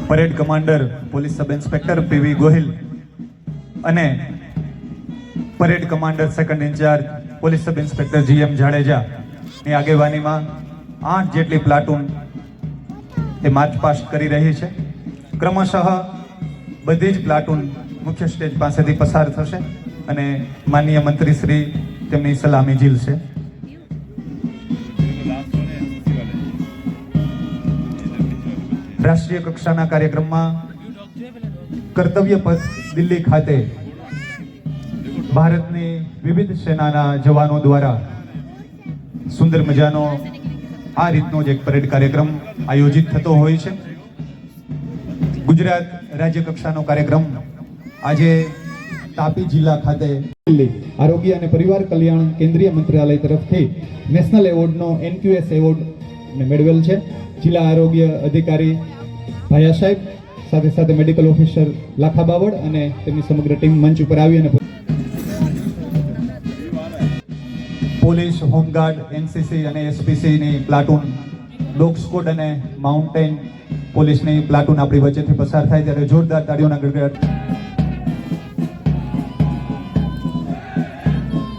Parade commander police sub inspector PV Gohil અને parade commander second incharge police sub inspector GM Jadeja ની આગેવાનીમાં 8 જેટલી platoon એ March past કરી રહી છે. ક્રમશઃ બધી જ પ્લાટૂન મુખ્ય સ્ટેજ પાસેથી પસાર થશે અને માનનીય મંત્રી શ્રી તેમની સલામી ઝીલશે. રાષ્ટ્રીય કક્ષાના કાર્યક્રમમાં કર્તવ્ય પથ દિલ્હી ખાતે ભારતની વિવિધ સેનાના જવાનો દ્વારા સુંદર મજાનો આ રીતનો જ એક પરેડ કાર્યક્રમ આયોજિત થતો હોય છે. ગુજરાત રાજ્ય કક્ષાનો કાર્યક્રમ આજે તાપી જિલ્લા ખાતે આરોગ્ય અને પરિવાર કલ્યાણ કેન્દ્રીય મંત્રાલય તરફથી નેશનલ એવોર્ડનો NQS એવોર્ડ મેળવેલ છે. જિલ્લા આરોગ્ય અધિકારી ભાયા સાહેબ સાથે સાથે મેડિકલ ઓફિસર લાખા બાવળ અને તેમની સમગ્ર ટીમ મંચ ઉપર આવી અને પોલીસ, હોમગાર્ડ, એનસીસી અને એસપીસી ની પ્લાટૂન, ડોગ સ્કોડ અને માઉન્ટેન પોલીસની પ્લાટૂન આપણી વચ્ચેથી પસાર થાય ત્યારે જોરદાર તાળીઓના ગડગડાટ.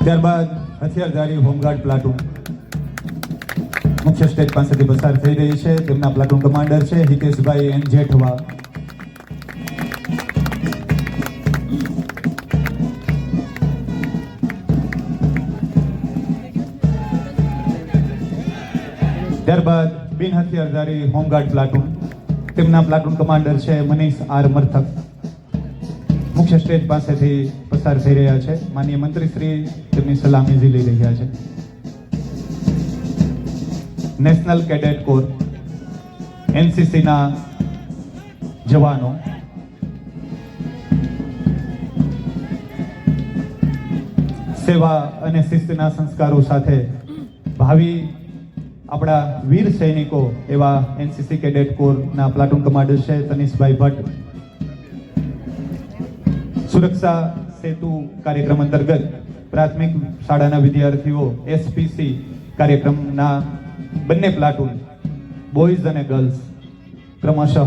ત્યારબાદ હથિયારધારી હોમગાર્ડ પ્લાટૂન મુખ્ય સ્ટેજ પાસેથી પસાર થઈ રહી છે. તેમના પ્લાટૂન કમાન્ડર છે હિતેશભાઈ એન જેઠવા. ત્યારબાદ બિન હથિયારધારી હોમગાર્ડ પ્લાટૂન, તેમના પ્લાટૂન કમાન્ડર છે મનીષ આર મરથક. મુખ્ય સ્ટેજ પાસેથી પસાર થઈ રહ્યા છે. માનનીય મંત્રી શ્રી તેમની સલામી ઝીલી રહ્યા છે. નેશનલ કેડેટ કોર NCC ના જવાનો, સેવા અને શિસ્તના સંસ્કારો સાથે ભાવિ આપણા વીર સૈનિકો એવા NCC કેડેટ કોરના પ્લાટૂન કમાન્ડર છે તનિષભાઈ ભટ્ટ. સુરક્ષા સેતુ કાર્યક્રમ અંતર્ગત પ્રાથમિક શાળાના વિદ્યાર્થીઓ SPC કાર્યક્રમના બંને પ્લાટૂન બોયઝ અને ગર્લ્સ ક્રમશઃ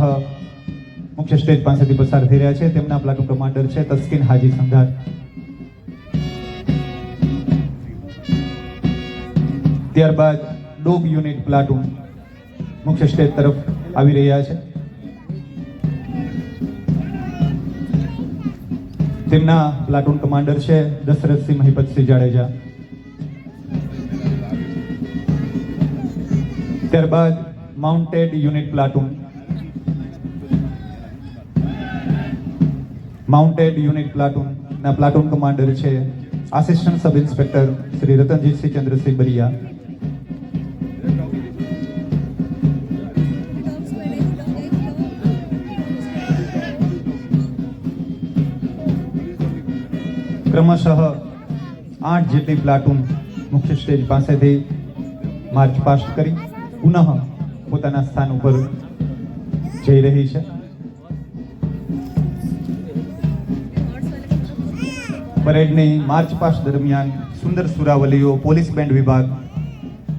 મુખ્ય સ્ટેજ પાસેથી પસાર થઈ રહ્યા છે. તેમના પ્લાટૂન કમાન્ડર છે તસ્કીન હાજી સંઘાર. ત્યારબાદ ડોગ યુનિટ પ્લાટૂન મુખ્ય સ્ટેજ તરફ આવી રહ્યા છે. તેમના પ્લાટૂન કમાન્ડર છે દશરથસિંહ મહિપતસિંહ જાડેજા. ત્યારબાદ mounted unit platoon, mounted unit platoon ના પ્લાટૂન કમાન્ડર છે assistant sub inspector Shri Ratanjitsinh Chandrasinh Bariya. ક્રમશઃ 8 જેટલી પ્લાટૂન મુખ્ય સ્ટેજ પાસેથી માર્ચ પાસ્ટ કરી પુનઃ પોતાના સ્થાન ઉપર જઈ રહી છે. પરેડની માર્ચ પાસ્ટ દરમિયાન સુંદર સુરાવલીઓ પોલીસ બેન્ડ વિભાગ,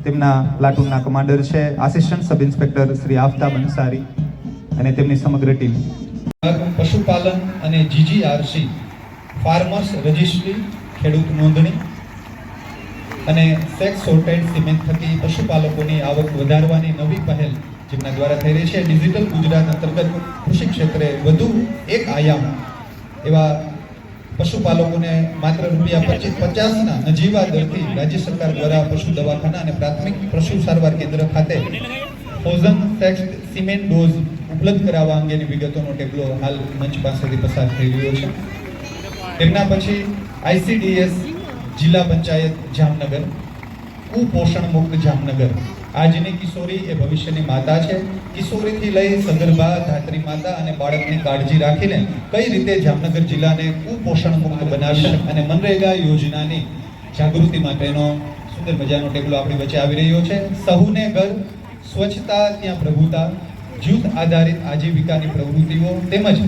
તેમના પ્લાટૂનના કમાન્ડર છે assistant sub inspector Shri Aftab Ansari અને તેમની સમગ્ર ટીમ. પશુપાલન અને GGRC ફાર્મર્સ રજિસ્ટ્રી, ખેડૂત નોંધણી અને સેક્સ સોર્ટેડ સિમેન્ટ થકી પશુપાલકોની આવક વધારવાની નવી પહેલ જેમના દ્વારા થઈ રહી છે. ડિજિટલ ગુજરાત અંતર્ગત કૃષિ ક્ષેત્રે વધુ એક આયામ એવા પશુપાલકોને માત્ર ₹50ના નજીવા દરથી રાજ્ય સરકાર દ્વારા પશુ દવાખાના અને પ્રાથમિક પશુ સારવાર કેન્દ્ર ખાતે ફ્રોઝન સેક્સ સિમેન્ટ ડોઝ ઉપલબ્ધ કરાવવા અંગેની વિગતોનો ટેબલો હાલ મંચ પાસેથી પસાર થઈ રહ્યો છે. તેમના પછી ICDS જિલ્લા પંચાયત જામનગર, કુપોષણ મુક્ત જામનગર. આજની કિશોરી એ ભવિષ્યની માતા છે. કિશોરીથી લઈ સગર્ભા, ધાત્રી માતા અને બાળકની કાળજી રાખીને કઈ રીતે જામનગર જિલ્લાને કુપોષણ મુક્ત બનાવી અને મનરેગા યોજનાની જાગૃતિ માટેનો સુંદર મજાનો ટેબલો આપણી વચ્ચે આવી રહ્યો છે. સહુને ઘર, સ્વચ્છતા ત્યાં પ્રભુતા, જૂથ આધારિત આજીવિકાની પ્રવૃત્તિઓ તેમજ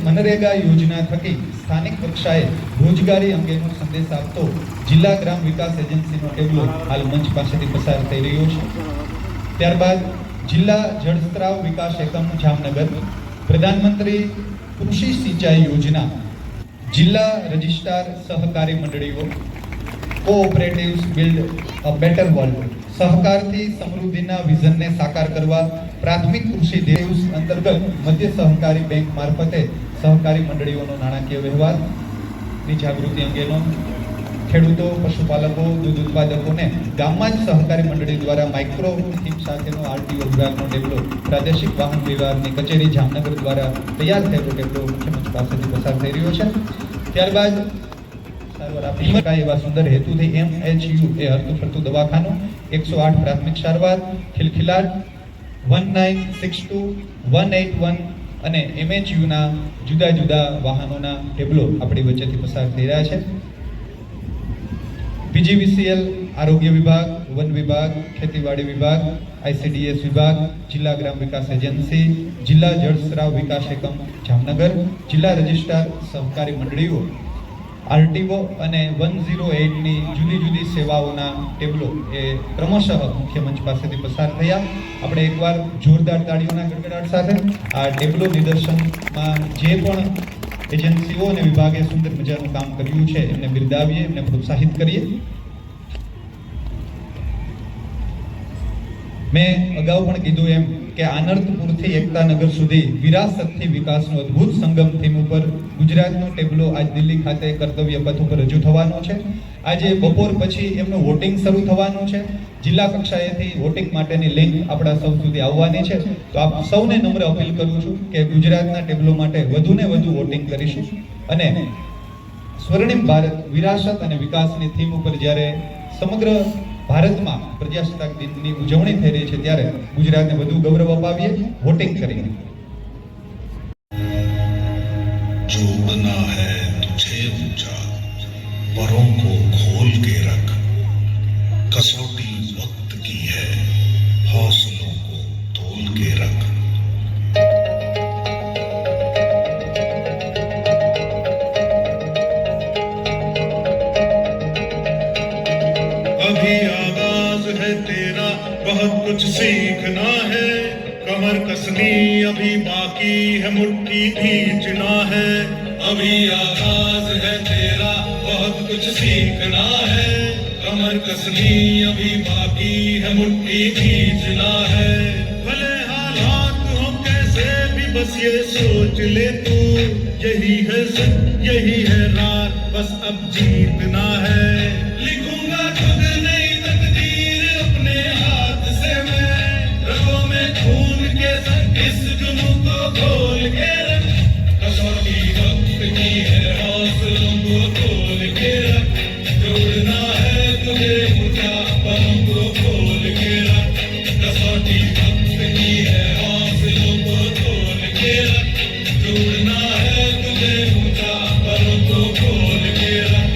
મનરેગા યોજના થકી સ્થાનિક કક્ષાએ રોજગારી અંગેનો સંદેશ આપતો જિલ્લા ગ્રામ વિકાસ એજન્સીનો ટેબલો હાલ મંચ પાસેથી પસાર થઈ રહ્યો છે. ત્યારબાદ જિલ્લા જળસ્ત્રાવ વિકાસ એકમ જામનગર, પ્રધાનમંત્રી કૃષિ સિંચાઈ યોજના, જિલ્લા રજિસ્ટ્રાર સહકારી મંડળીઓ, cooperatives build a better world, સહકારથી સમૃદ્ધિના વિઝનને સાકાર કરવા પ્રાથમિક કૃષિ ધ્યેય અંતર્ગત મધ્ય સહકારી બેંક મારફતે સહકારી મંડળીઓનો નાણાકીય વ્યવહારની જાગૃતિ અંગેનો, ખેડૂતો, પશુપાલકો, દૂધ ઉત્પાદકોને ગામમાં જ સહકારી મંડળી દ્વારા માઇક્રો થીમ સાથેનો આરટીઓ વિભાગનો ટેબલો, પ્રાદેશિક વાહન વિભાગની કચેરી જામનગર દ્વારા તૈયાર થયેલો ટેબલો મુખ્યમંત્રી પાસેથી પસાર થઈ રહ્યો છે. ત્યારબાદ સારવાર આપી શકાય એવા સુંદર હેતુથી MHU એ હરતું ફરતું દવાખાનું, 108 પ્રાથમિક સારવાર, ખિલખિલાટ, 1962, 181 અને MHU ના જુદા જુદા વાહનોના ટેબલો આપણી વચ્ચેથી પસાર થઈ રહ્યા છે. PGVCL આરોગ્ય વિભાગ, વન વિભાગ, ખેતીવાડી વિભાગ, ICDS વિભાગ, જિલ્લા ગ્રામ વિકાસ એજન્સી, જિલ્લા જળસ્ત્રાવ વિકાસ એકમ જામનગર, જિલ્લા રજિસ્ટ્રાર સહકારી મંડળીઓ, RTO અને 108 ની જુદી જુદી સેવાઓના ટેબલો એ ક્રમશઃ મુખ્યમંચ પાસેથી પસાર થયા. આપણે એકવાર જોરદાર તાળીઓના ગડગડાટ સાથે આ ટેબલો નિદર્શનમાં જે પણ એજન્સીઓ અને વિભાગે સુંદર મજાનું કામ કર્યું છે એમને બિરદાવીએ, એમને પ્રોત્સાહિત કરીએ. મેં અગાઉ પણ કીધું એમ કે આનર્તપુરથી એકતાનગર સુધી વિરાસતથી વિકાસનો અદ્ભુત સંગમ થીમ ઉપર ગુજરાતનો ટેબલો આજ દિલ્હી ખાતે કર્તવ્ય પથ ઉપર રજૂ થવાનો છે. આજે બપોર પછી એમનું વોટિંગ શરૂ થવાનું છે. જિલ્લા કક્ષાએથી વોટિંગ માટેની લિંક આપણા સૌ સુધી આવવાની છે. તો આપ સૌને નમ્ર અપીલ કરું છું કે ગુજરાતના ટેબલો માટે વધુને વધુ વોટિંગ કરીશું અને સ્વર્ણિમ ભારત વિરાસત અને વિકાસની થીમ ઉપર જ્યારે સમગ્ર ભારતમાં પ્રજાસત્તાક દિનની ઉજવણી થઈ રહી છે ત્યારે ગુજરાતને વધુ ગૌરવ અપાવીએ વોટિંગ કરીને. जो उड़ना है तुझे ऊंचा, परों को खोल के रख, कसौटी वक्त की है, हौसलों को तोल के रख. अभी आगाज है तेरा, बहुत कुछ सीखना है, कमर कसनी अभी बाकी है, मुट्ठी खींचना है. अभी आगाज है तेरा, बहुत कुछ सीखना है, कमर कसनी अभी बाकी है, मुट्ठी खींचना है. भले हालात हो कैसे भी बस ये सोच ले तू, यही है सच यही है रात, बस अब जीतना है. लिखूंगा खुद नई तकदीर अपने हाथ से मैं, रगों में खून के संग इस जुनून को खोल के रख. कसौटी वक्त की है, हौसलों को तोल के रख. जोड़ना है तुझे ऊंचा, परों को खोल के रख. कसौटी वक्त की है, हौसलों को तोल के रख. जोड़ना है तुझे ऊंचा, परों को खोल के रख.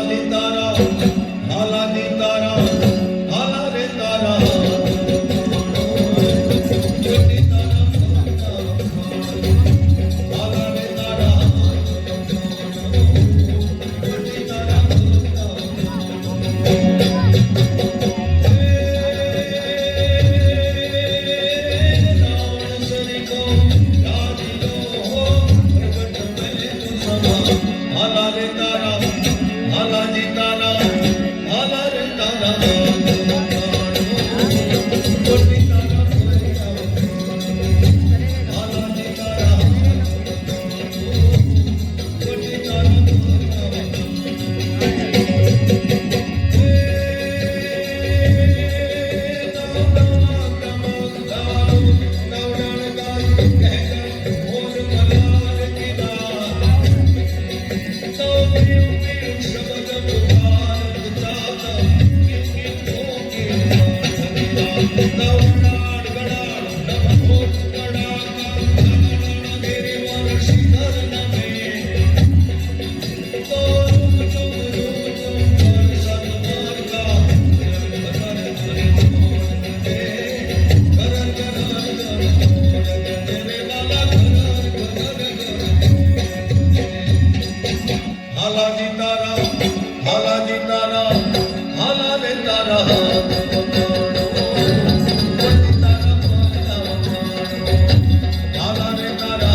दी तारा हाला दी तारा हाला रे तारा छोटी तारा हाला रे तारा छोटी तारा हाला रे तारा हाला जी तारा हाला रे तारा छोटी तारा हाला जी तारा छोटी तारा हाला जी तारा हाला जी तारा हाला रे तारा हाला रे तारा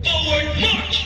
Forward march!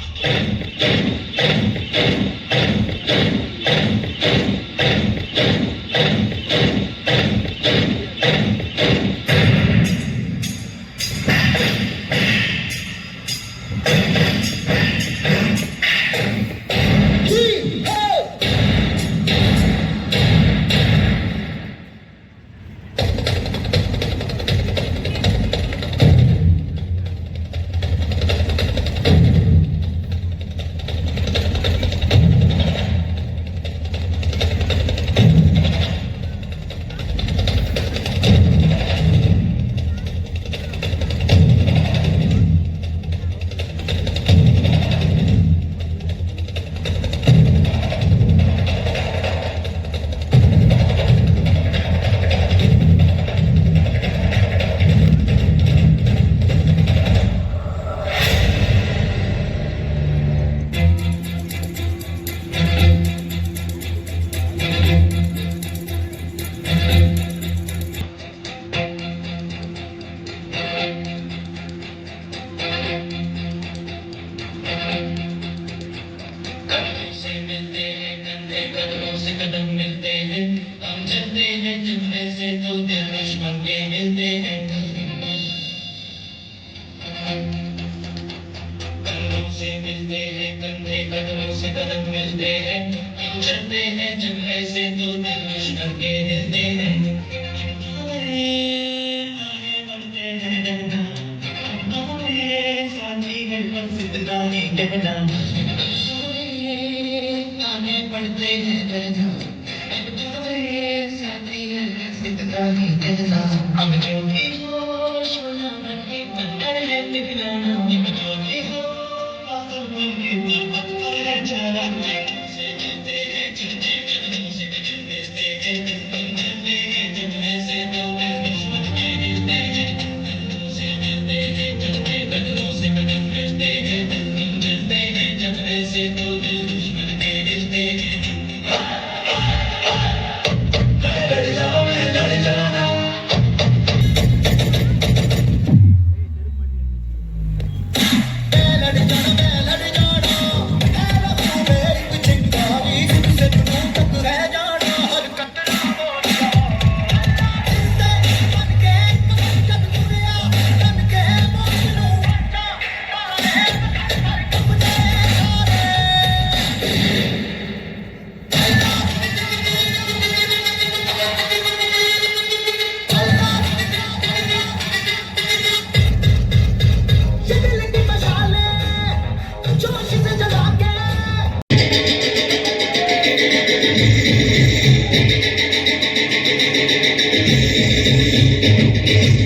Thank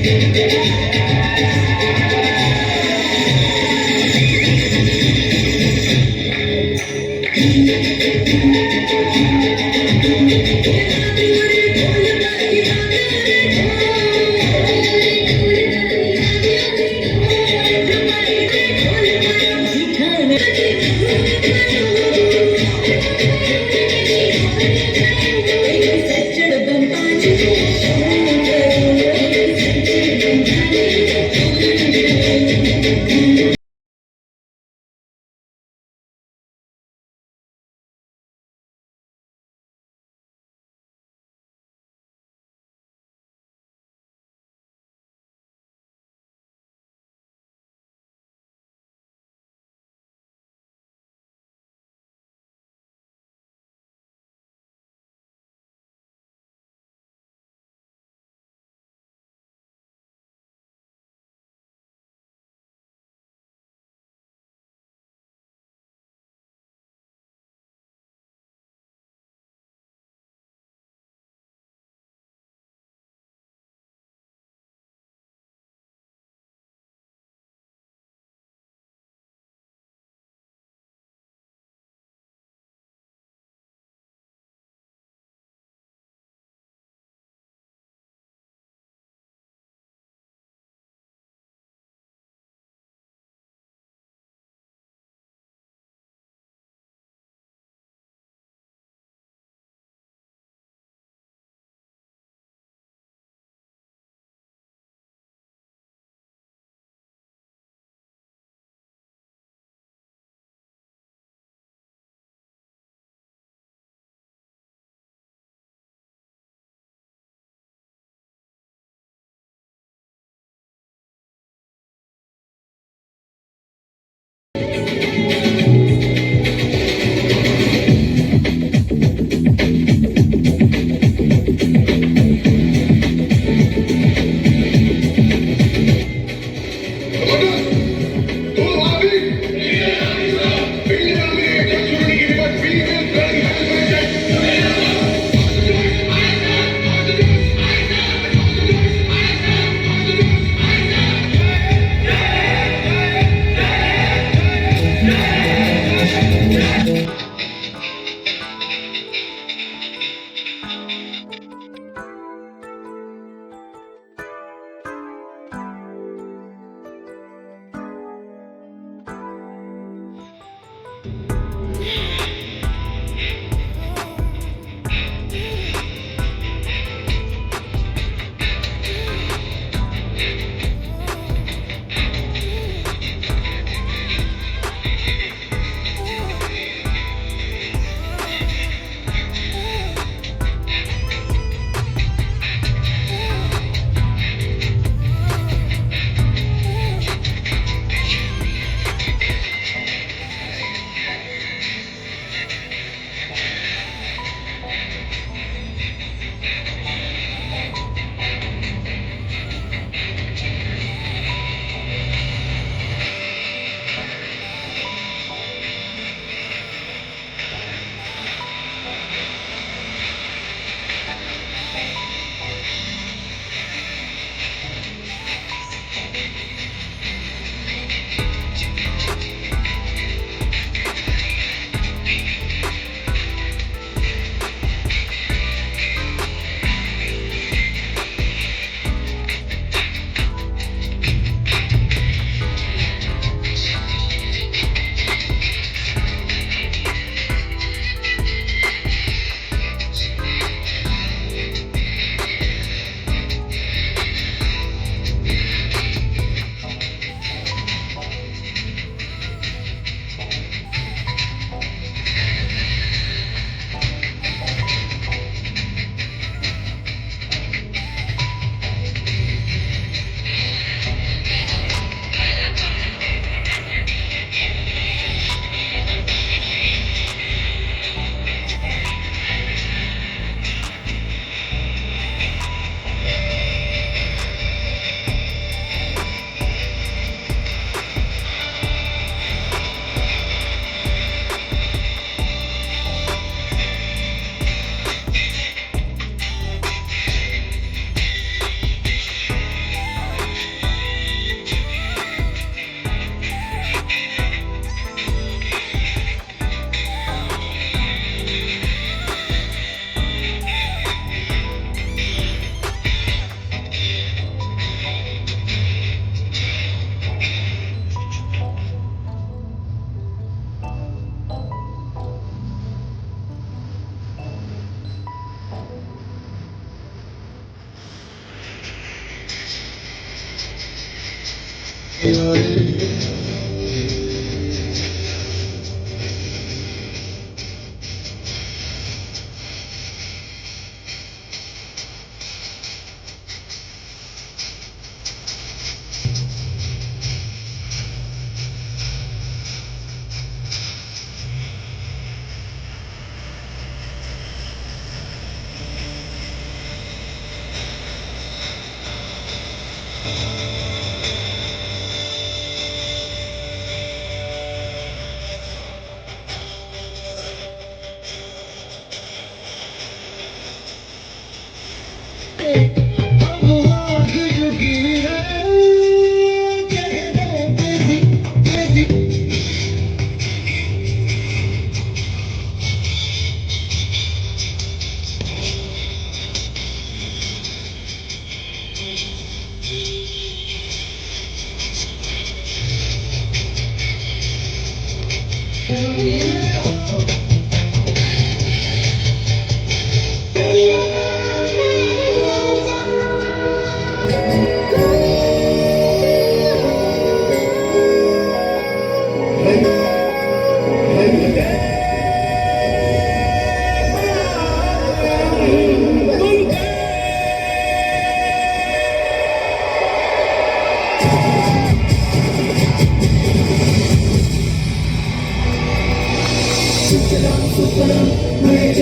you.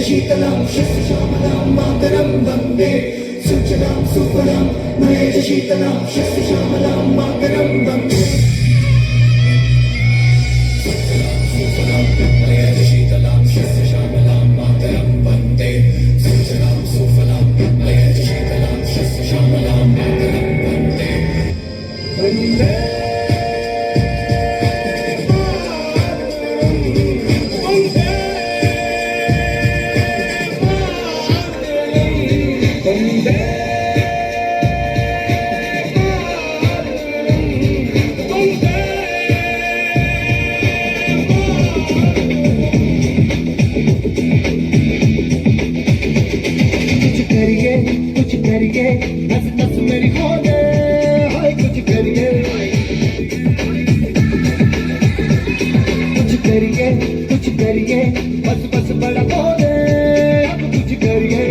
शीतलं शस्यश्यामलां मातरं वन्दे सुजलां सुफलां महेशशीतलां शस्यश्यामलां मातरं वन्दे सुजलां सुफलां महेशशीतलां शस्यश्यामलां मातरं वन्दे सुजलां सुफलां महेशशीतलां शस्यश्यामलां मातरं वन्दे वन्दे कुछ करिए नस नस मेरी खोले हाय कुछ करिए बस बस बड़ा बोले अब कुछ करिए